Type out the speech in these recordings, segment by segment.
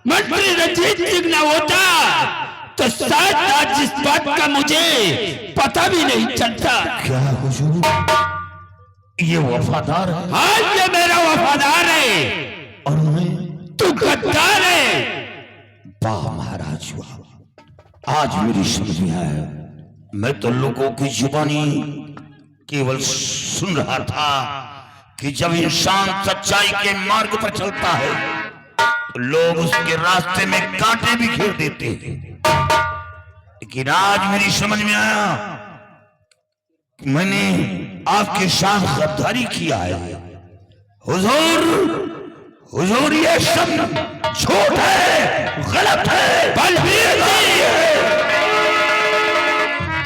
मंत्री रंजीत सिंह ना होता तो शायद आज इस बात का मुझे पता भी नहीं चलता। क्या हुजूर, ये वफादार है? हाँ, ये मेरा वफादार है। और मैं? तू गद्दार है। वाह महाराज वाह, आज मेरी समझ में आया। मैं तो लोगों की जुबानी केवल सुन रहा था कि जब इंसान सच्चाई के मार्ग पर चलता है तो लोग उसके रास्ते में कांटे भी घेर देते हैं, लेकिन आज मेरी समझ में आया कि मैंने आपके साथ गद्दारी किया है। हुजूर, हुजूर ये सब झूठ है, गलत है। बलबीर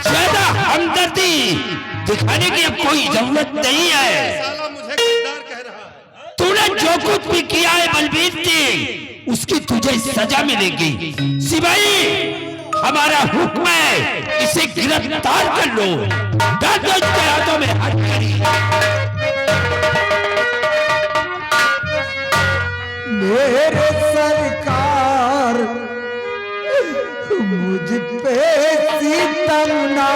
ज्यादा हमदर्दी दिखाने की अब कोई जरूरत नहीं है। साला मुझे गद्दार कह रहा है। तूने जो कुछ भी किया है बलबीर सिंह, उसकी तुझे सजा मिलेगी। सिपाही, हमारा हुक्म है, इसे गिरफ्तार कर लो। डाल दो इसके हाथों में हथकड़ी। मेरे सरकार मुझ पे सितम ना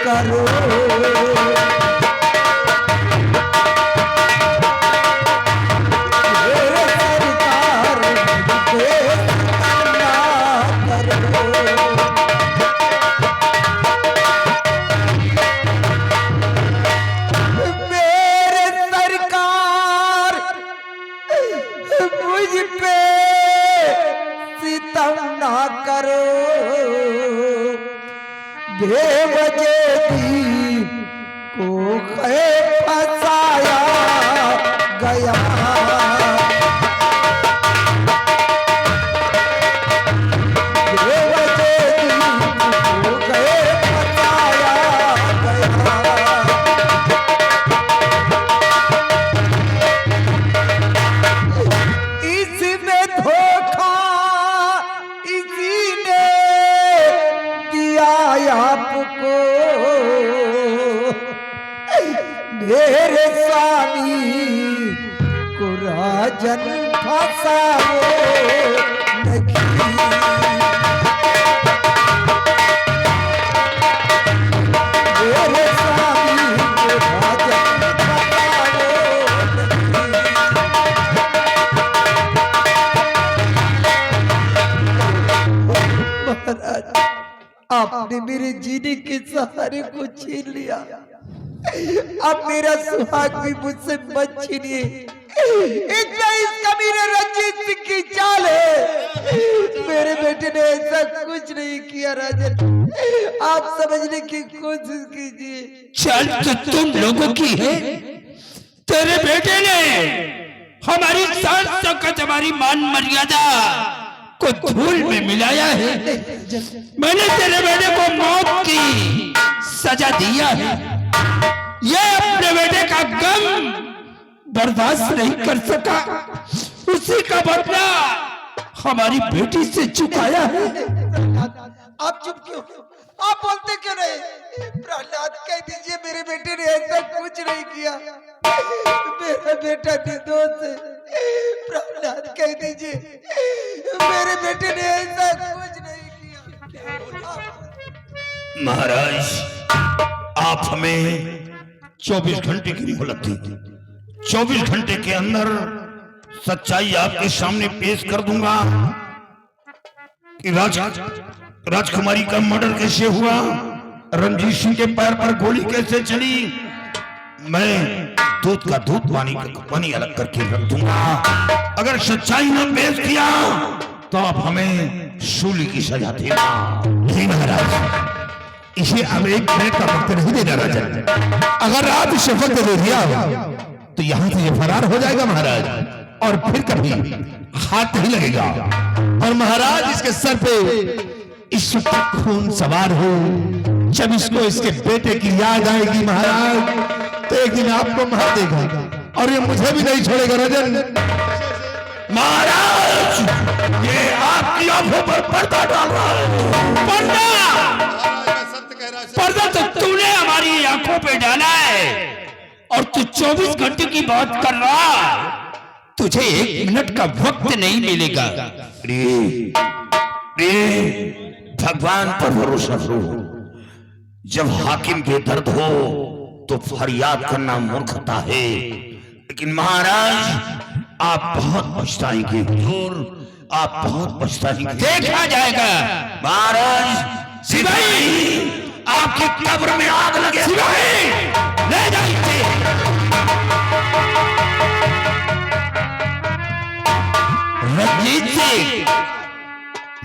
करो। मेरे सरकार मुझ पे सितम ना करो। मेरे सरकार मुझ पे सितम ना करो। बेवजह दी को फंसाया गया। बेवजह दी को फंसाया गया। इसमें धोखा इसी ने दिया आपको। मेरे स्वामी को राजन फंसाओ नहीं। मेरे स्वामी को राजन महाराज, आपने मेरे जीने के सहारे को छीन लिया। अब मेरा सुहाग भी मुझसे मत छीनिए। इतना इस कमीने रंजीत सिंह की चाल है। मेरे बेटे ने ऐसा कुछ नहीं किया राजन, आप समझने की कोशिश कीजिए। चल तो तुम लोगों की है। तेरे बेटे ने हमारी शान शौकत, हमारी मान मर्यादा को धूल में मिलाया है। मैंने तेरे बेटे को मौत की सजा दिया है। ये अपने बेटे का गम बर्दाश्त नहीं कर सका, उसी का बदला हमारी बेटी से चुकाया है। आप चुप क्यों? आप बोलते क्यों नहीं? प्रहलाद कह दीजिए मेरे बेटे ने ऐसा कुछ नहीं किया। मेरा बेटा निर्दोष है। प्रहलाद कह दीजिए मेरे बेटे ने ऐसा कुछ नहीं किया। महाराज, आप हमें 24 घंटे की मोहलत दी। 24 घंटे के अंदर सच्चाई आपके सामने पेश कर दूंगा कि राजकुमारी का मर्डर कैसे हुआ, रणजीत सिंह के पैर पर गोली कैसे चली। मैं दूध का दूध, पानी का पानी अलग करके रख दूंगा। अगर सच्चाई ने पेश किया तो आप हमें सूली की सजा देना। जी महाराज, इसे अब एक मिनट का वक्त नहीं देना राजन। अगर आप इसे वक्त दे दिया तो यहाँ से ये फरार हो जाएगा महाराज, और फिर कभी हाथ नहीं लगेगा। और महाराज, इसके सर पे इस वक्त खून सवार हो। जब इसको इसके बेटे की याद आएगी महाराज, तो एक दिन आपको मार देगा और ये मुझे भी नहीं छोड़ेगा राजन। महाराज, ये आपकी आंखों पर पर्दा डाल रहा है। पर्दा तो तूने हमारी आंखों पे डाला है, और तू 24 घंटे की बात कर रहा। तुझे 1 मिनट का वक्त नहीं मिलेगा। प्रिय भगवान पर भरोसा करो। जब हाकिम के दर्द हो तो फरियाद करना मूर्खता है, लेकिन महाराज आप बहुत पछताएंगे, आप बहुत पछताएंगे। देखा जाएगा। महाराज सिपाही, आपकी कब्र में आग लगे। सिपाही, ले जाइए। रंजीत सिंह,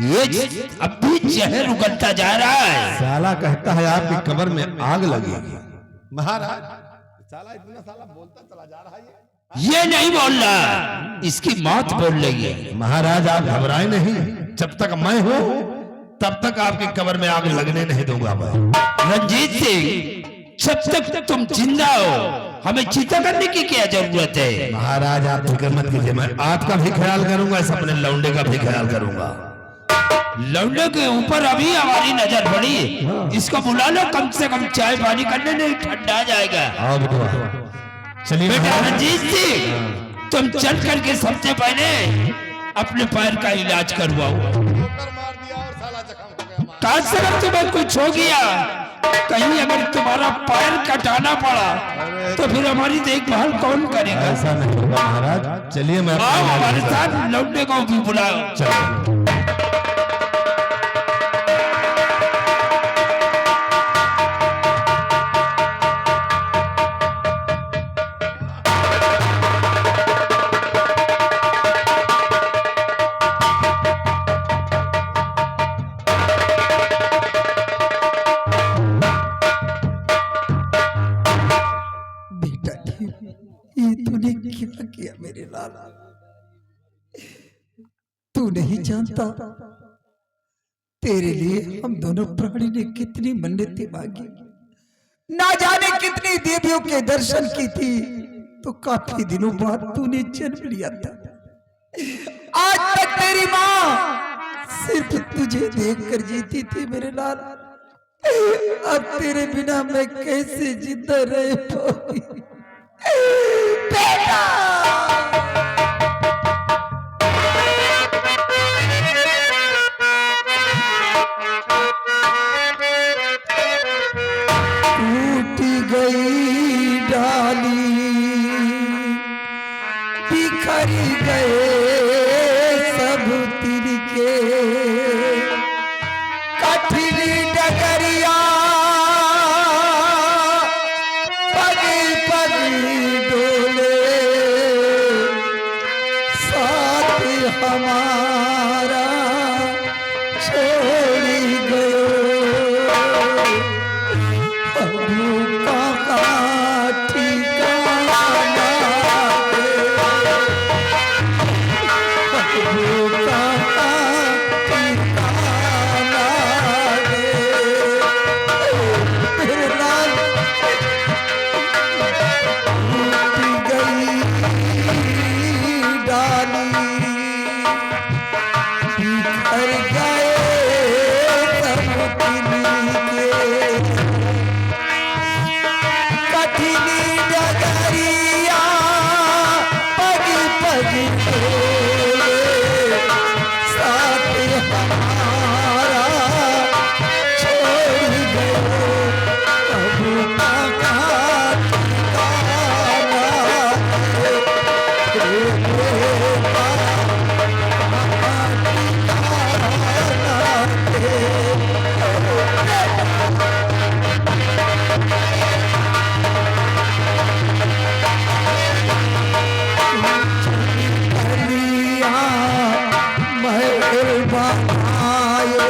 ये अब भी जहर उगलता जा रहा है। साला कहता है आपकी कब्र में आग लगेगी। महाराज साला इतना साला बोलता चला जा रहा है। ये नहीं बोल रहा, इसकी मौत बोल रही है। महाराज आप घबराए नहीं, जब तक मैं हूं तब तक आपकी कब्र में आग लगने नहीं दूंगा मैं। रंजीत सिंह, जब तक तुम जिंदा हो हमें चिंता करने की क्या जरूरत है। महाराज आप फिक्र मत कीजिए, मैं आपका भी ख्याल करूंगा, इस अपने लौंडे का भी ख्याल करूंगा। लौंडे के ऊपर अभी हमारी नजर पड़ी है, इसको बुला लो, कम से कम चाय पानी करने नहीं, ठंडा जाएगा। आओ बेटा, चलिए। बेटा रंजीत सिंह, तुम चल करके सबसे पहले अपने पैर का इलाज करवाओ। काश अगर तुम्हें कुछ हो गया, कहीं अगर तुम्हारा पैर कटाना पड़ा तो फिर हमारी देखभाल कौन करेगा। ऐसा नहीं होगा महाराज, चलिए मैं आओ हमारे साथ, लौंडे को भी बुलाओ। चलो। ये तूने क्या किया मेरे लाला? तू नहीं जानता तेरे लिए हम दोनों प्राणी ने कितनी मन्नतें मांगी, ना जाने कितनी देवियों के दर्शन की थी, तो काफी दिनों बाद तूने जन्म लिया था। आज तक तेरी माँ सिर्फ तुझे देखकर जीती थी मेरे लाल। अब तेरे बिना मैं कैसे जिंदा रह पाऊंगी बेटा? टूट गई डाली, बिखर गए सब तिनके, कठिन डगरिया पग पग डोले, साथ हमारा छोड़ गयो। अब कहाँ ठिकाना है, अब कहाँ ठिकाना है। मेरे लाल टूट गई डाली, बिखर गए सब तिनके, कठिन डगरिया पग पग डोले, साथ हमारा छोड़ गयो। अब कहाँ ठिकाना है, बेटा कहाँ ठिकाना है। महल बनायो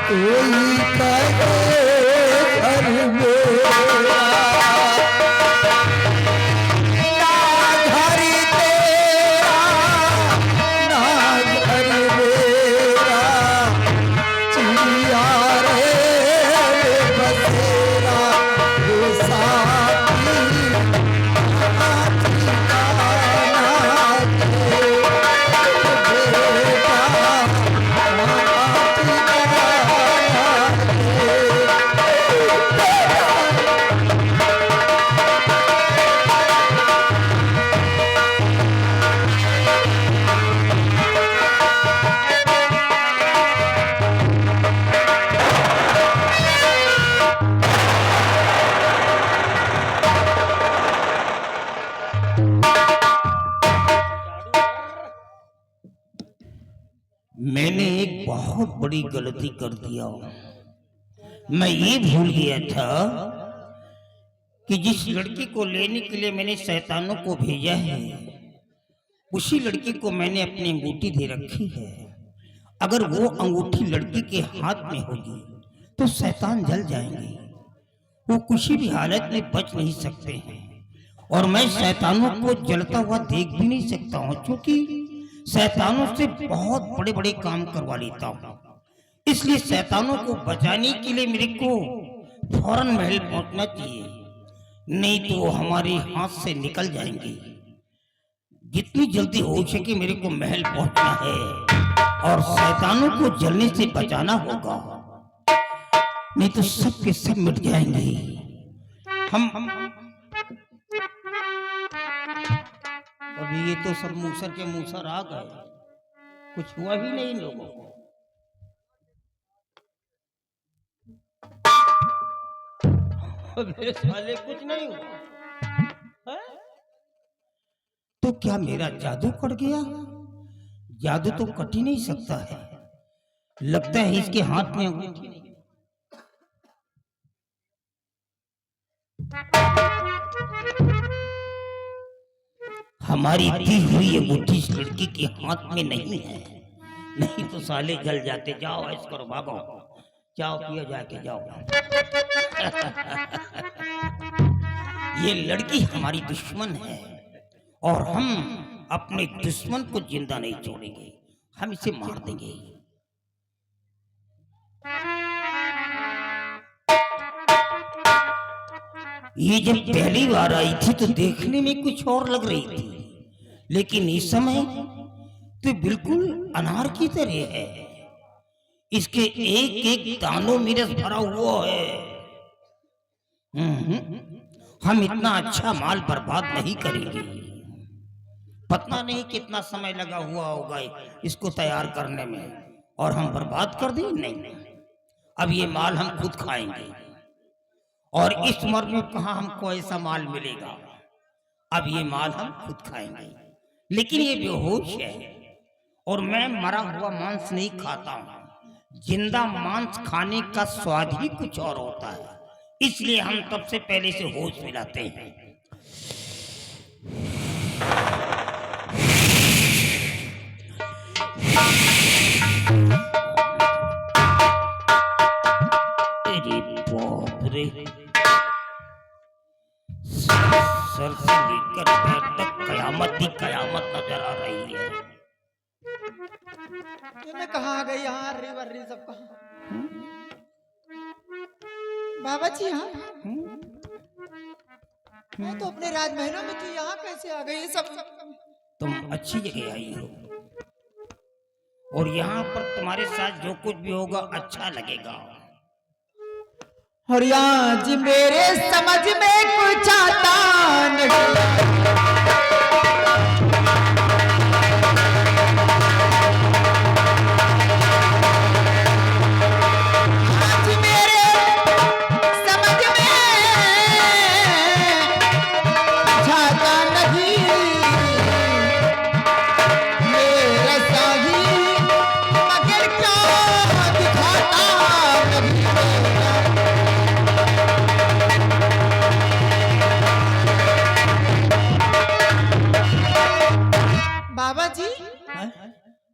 कोई कहे घर मेरा, ना घर तेरा ना घर मेरा, चिड़िया रे बसेरा, ये साथी ठिकाना है। बेटा मैंने एक बहुत बड़ी गलती कर दिया। मैं ये भूल गया था कि जिस लड़की को लेने के लिए मैंने शैतानों को भेजा है, उसी लड़की को मैंने अपनी अंगूठी दे रखी है। अगर वो अंगूठी लड़की के हाथ में होगी तो शैतान जल जाएंगे, वो किसी भी हालत में बच नहीं सकते हैं। और मैं शैतानों को जलता हुआ देख भी नहीं सकता हूँ, क्योंकि शैतानों से बहुत बड़े बड़े काम करवा लेता हूँ। इसलिए शैतानों को बचाने के लिए मेरे को फौरन महल पहुंचना चाहिए, नहीं तो वो हमारे हाथ से निकल जाएंगे। जितनी जल्दी हो सके मेरे को महल पहुंचना है और शैतानों को जलने से बचाना होगा, नहीं तो सब के सब मिट जाएंगे। हम अभी ये तो सब मूसर के मूसर आ गए, कुछ हुआ ही नहीं इन लोगों को। मेरे साले कुछ नहीं हुआ है? तो क्या मेरा जादू कट गया? जादू तो कट ही नहीं सकता है, लगता है इसके हाथ में अंगूठी नहीं। हमारी दी हुई अंगूठी इस लड़की के हाथ में नहीं है, नहीं तो साले जल जाते। जाओ ऐस करो, भागो, जाओ पियो जाके जाओ। ये लड़की हमारी दुश्मन है और हम अपने दुश्मन को जिंदा नहीं छोड़ेंगे, हम इसे मार देंगे। ये जब पहली बार आई थी तो देखने में कुछ और लग रही थी, लेकिन इस समय तो बिल्कुल अनार की तरह है। इसके एक एक दानों में रस भरा हुआ है। हम इतना अच्छा माल बर्बाद नहीं करेंगे। पता नहीं कितना समय लगा हुआ होगा इसको तैयार करने में, और हम बर्बाद कर दें? नहीं, अब ये माल हम खुद खाएंगे। और इस उम्र में कहां हमको ऐसा माल मिलेगा? अब ये माल हम खुद खाएंगे। लेकिन ये बेहोश है और मैं मरा हुआ मांस नहीं खाता हूं। जिंदा मांस खाने का स्वाद ही कुछ और होता है, इसलिए हम तब से पहले से होश मिलाते हैं। अरे बाप रे, सर से लेकर पैर तक कयामत ही कयामत नजर आ रही है। मैं कहाँ आ गई? यहाँ अर्री वर्री सब कहाँ? बाबा जी यहाँ मैं तो अपने राजमहलों में थी, यहाँ कैसे आ गई? सब तुम अच्छी जगह आई हो और यहाँ पर तुम्हारे साथ जो कुछ भी होगा अच्छा लगेगा। और यहाँ जी मेरे समझ में कुछ आता नहीं।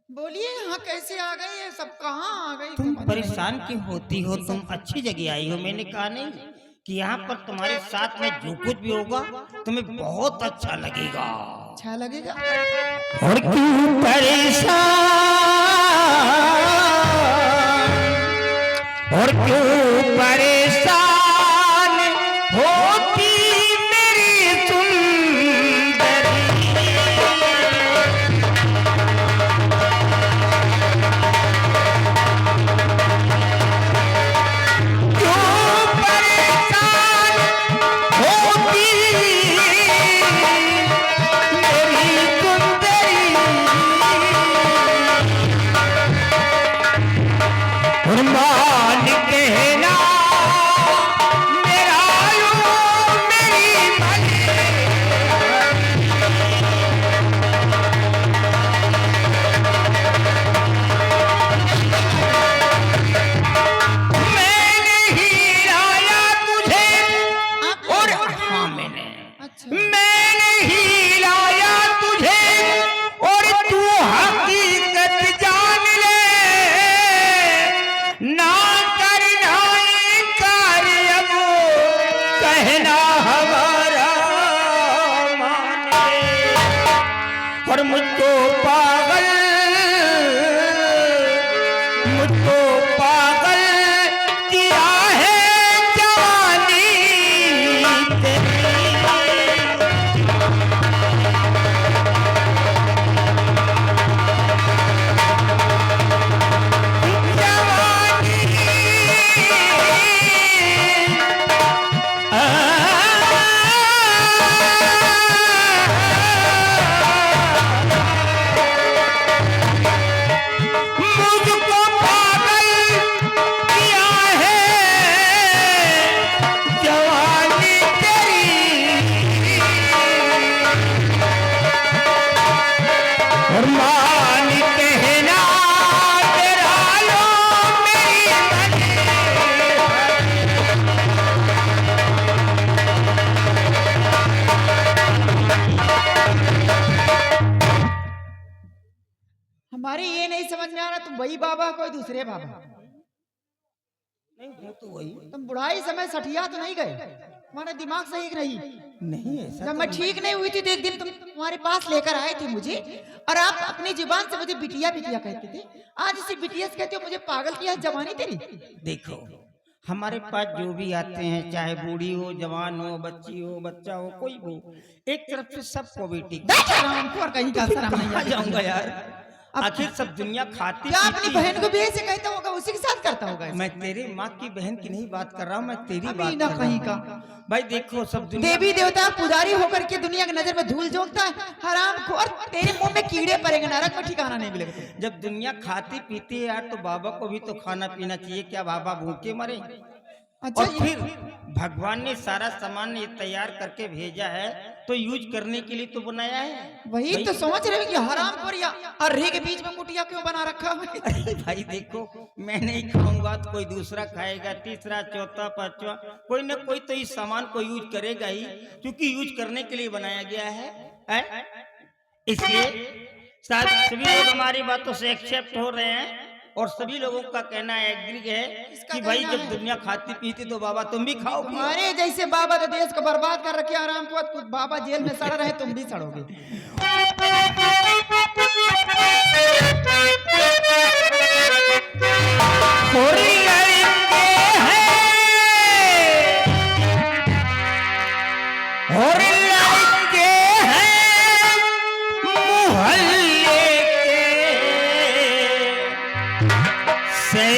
बोलिए यहाँ कैसे आ गई? ये सब कहाँ आ गई? तुम परेशान क्यों होती हो? तुम अच्छी जगह आई हो। मैंने कहा नहीं कि यहाँ पर तुम्हारे साथ में जो कुछ भी होगा तुम्हें बहुत अच्छा लगेगा। अच्छा लगेगा? और क्यों परेशान, और क्यों परेशान होती मेरी सुंदरी, अरमान कहना तेरा लो मेरी हमारे ये नहीं समझ में आ रहा तुम वही बाबा कोई दूसरे बाबा। नहीं तो वही तुम बुढ़ाई समय सठिया तो नहीं गए, तुम्हारा दिमाग सही नहीं। नहीं ऐसा जब मैं ठीक नहीं हुई थी तो एक दिन तुम तुम्हारे पास लेकर आए थे मुझे, और आप अपनी जुबान से मुझे बिटिया बिटिया कहते थे। आज इसी बिटिया से कहते हो मुझे पागल किया। जवानी तेरी। देखो हमारे पास जो भी आते हैं चाहे बूढ़ी हो जवान हो बच्ची हो बच्चा हो कोई हो, एक तरफ से सबको बेटी और कहीं का शर्म नहीं कहाँ आती। जाऊंगा यार, आखिर सब दुनिया खाती क्या अपनी पीती बहन को भी ऐसे कहता होगा, उसी के साथ करता होगा? मैं तेरे माँ की बहन की नहीं बात कर रहा हूँ, मैं तेरी अभी बात ना कर कहीं रहा का। हूँ। भाई देखो सब दुनिया देवी देवता पुजारी होकर के दुनिया की नजर में धूल झोंकता है, हराम खोर। तेरे मुंह में कीड़े पड़ेंगे, नरक में ठिकाना नहीं मिलेगा तुझे। जब दुनिया खाती पीती है यार तो बाबा को भी तो खाना पीना चाहिए। क्या बाबा भूखे मरे? अच्छा और फिर भगवान ने सारा सामान ये तैयार करके भेजा है तो यूज करने के लिए तो बनाया है। वही भाई- तो समझ रहे हो कि हराम खोर या अर्रे के बीच में कुटिया क्यों बना रखा है? अरे भाई देखो मैं नहीं खाऊंगा तो कोई दूसरा खाएगा, तीसरा चौथा पांचवा कोई ना कोई तो इस सामान को यूज करेगा ही, क्योंकि यूज करने के लिए बनाया गया है? इसलिए शायद सभी लोग हमारी बातों से एक्सेप्ट हो रहे हैं और सभी लोगों का कहना एग्री है कि भाई कहना जब है? दुनिया खाती पीती तो बाबा तुम भी खाओ पियो। हमारे जैसे बाबा तो देश को बर्बाद कर रखे आराम को। कुछ बाबा जेल में सड़ रहे, तुम भी सड़ोगे। और लड़के हैं मोहल्ले के से